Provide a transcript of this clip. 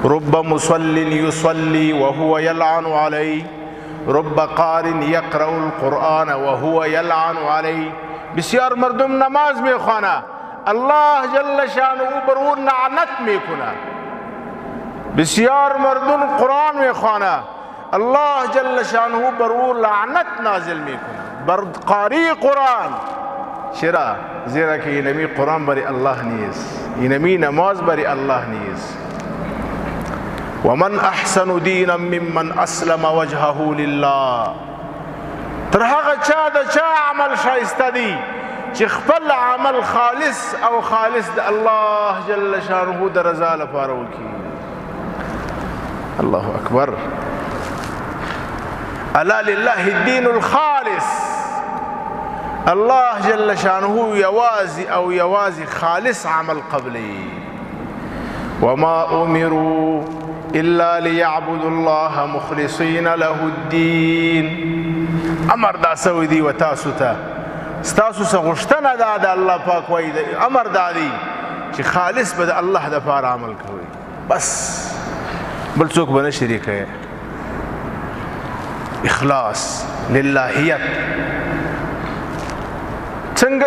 رب مصل يصلي وهو يلعن عليه رب قار يقرأ القرآن وهو يلعن عليه. بسیار مردم نماز میخوانه، الله جل شانه بر او لعنت میکنه. بسیار مردم قرآن میخوانه، الله جل شانه بر او لعنت نازل میکنه، بر قاری قرآن. چرا؟ زیرا که اینمی قرآن بری الله نیست، اینمی نماز بری الله نیست. ومن احسن دینا ممن اسلم وجهه لله. تر هغه چا د چا عمل شایسته دی چې خپل عمل خالص او خالص د الله جل شانه د رضا لپاره وکړي. الله اکبر. الا لله الدین الخالص. الله جل شانه یوازي او یوازي خالص عمل قبلی. وما امروا الا ليعبدوا الله مخلصين له الدين. امر دا سوی دی و تاسو ته ستاسو څخه غوښتنه دا د الله پاک وایي، امر دا دی چې خالص به د الله دپاره عمل کوئ، بس بل څوک به نه شریکوئ. اخلاص، للهیت. څنګه